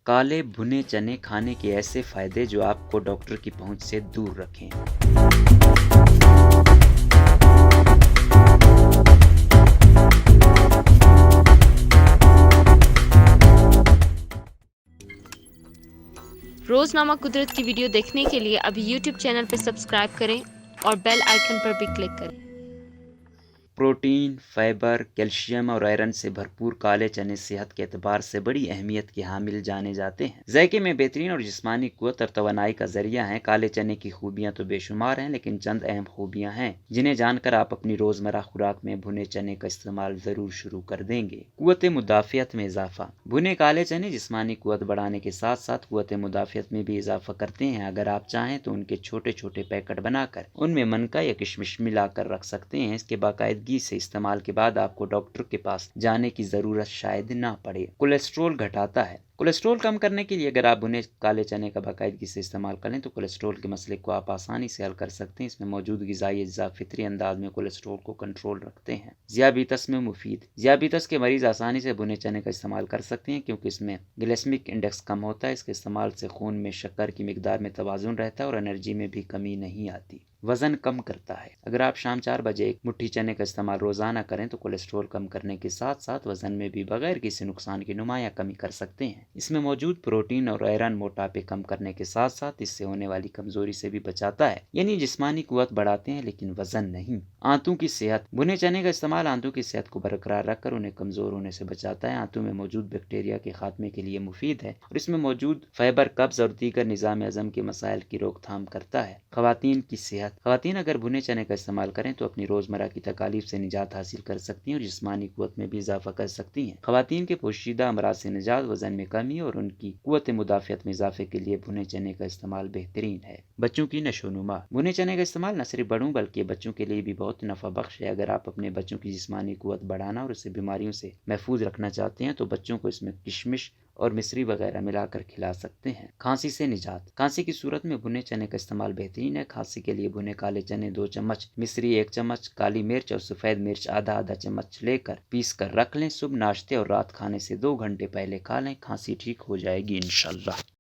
काले भुने चने खाने के ऐसे फायदे जो आपको डॉक्टर की पहुंच से दूर रखें। रोज़नामा कुदरत की वीडियो देखने के लिए अभी YouTube चैनल पर सब्सक्राइब करें और बेल आइकन पर भी क्लिक करें। प्रोटीन, फाइबर, कैल्शियम और आयरन से भरपूर काले चने सेहत के एतबार से बड़ी अहमियत के हामिल जाने जाते हैं। जायके में बेहतरीन और जिस्मानी कुव्वत और तवानाई का जरिया हैं। काले चने की खूबियां तो बेशुमार हैं, लेकिन चंद अहम खूबियां हैं जिन्हें जानकर आप अपनी रोजमर्रा खुराक में भुने चने का इस्तेमाल जरूर शुरू कर देंगे। कुव्वत मुदाफियत में इजाफा। भुने काले चने जिस्मानी कुव्वत बढ़ाने के साथ साथ कुव्वत मुदाफियत में भी इजाफा करते हैं। अगर आप चाहें तो उनके छोटे छोटे पैकेट बनाकर उनमें मनका या किशमिश मिलाकर रख सकते हैं। इसके बाकायदगी से इस्तेमाल के बाद आपको डॉक्टर के पास जाने की जरूरत शायद ना पड़े। कोलेस्ट्रॉल घटाता है। कोलेस्ट्रॉल कम करने के लिए अगर आप भुने काले चने का बाकायदगी से इस्तेमाल करें तो कोलेस्ट्रॉल के मसले को आप आसानी से हल कर सकते हैं। इसमें मौजूद ग़िज़ाई अज्जा फितरी अंदाज में कोलेस्ट्रॉल को कंट्रोल रखते हैं। ज़ियाबीतस में मुफीद। ज़ियाबीतस के मरीज आसानी से भुने चने का इस्तेमाल कर सकते हैं क्योंकि इसमें ग्लाइसेमिक इंडेक्स कम होता है। इसके इस्तेमाल से खून में शक्कर की मिकदार में तवाज़ुन रहता है और एनर्जी में भी कमी नहीं आती। वज़न कम करता है। अगर आप शाम 4 बजे एक मुट्ठी चने का इस्तेमाल रोज़ाना करें तो कोलेस्ट्रॉल कम करने के साथ साथ वज़न में भी बगैर किसी नुकसान की नुमायाँ कमी कर सकते हैं। इसमें मौजूद प्रोटीन और आयरन मोटापे कम करने के साथ साथ इससे होने वाली कमजोरी से भी बचाता है। यानी जिस्मानी कुव्वत बढ़ाते हैं लेकिन वज़न नहीं। आंतों की सेहत। भुने चने का इस्तेमाल आंतों की सेहत को बरकरार रखकर उन्हें कमज़ोर होने से बचाता है। आंतों में मौजूद बैक्टीरिया के खात्मे के लिए मुफीद है और इसमें मौजूद फाइबर कब्ज़ और दीगर निज़ाम हज़म के मसाइल की रोकथाम करता है। ख़वातीन की सेहत। ख़वातीन अगर भुने चने का इस्तेमाल करें तो अपनी रोज़मर्रा की तकालीफ से निजात हासिल कर सकती हैं और जिस्मानी कुव्वत में भी इजाफा कर सकती हैं। ख़वातीन के पोशीदा अमराज से निजात, वज़न में कमी और उनकी कुव्वत मुदाफ़ियत में इजाफे के लिए भुने चने का इस्तेमाल बेहतरीन है। बच्चों की नशोनुमा। भुने चने का इस्तेमाल न सिर्फ बड़ों बल्कि बच्चों के लिए भी बहुत नफ़ा बख्श है। अगर आप अपने बच्चों की जिस्मानी कुव्वत बढ़ाना और उसे बीमारियों से महफूज रखना चाहते हैं तो बच्चों को इसमें किशमिश और मिश्री वगैरह मिलाकर खिला सकते हैं। खांसी से निजात। खांसी की सूरत में भुने चने का इस्तेमाल बेहतरीन है। खांसी के लिए भुने काले चने 2 चम्मच, मिश्री 1 चम्मच, काली मिर्च और सफ़ेद मिर्च आधा आधा चम्मच लेकर पीस कर रख लें। सुबह नाश्ते और रात खाने से 2 घंटे पहले खा लें। खांसी ठीक हो जाएगी इंशाअल्लाह।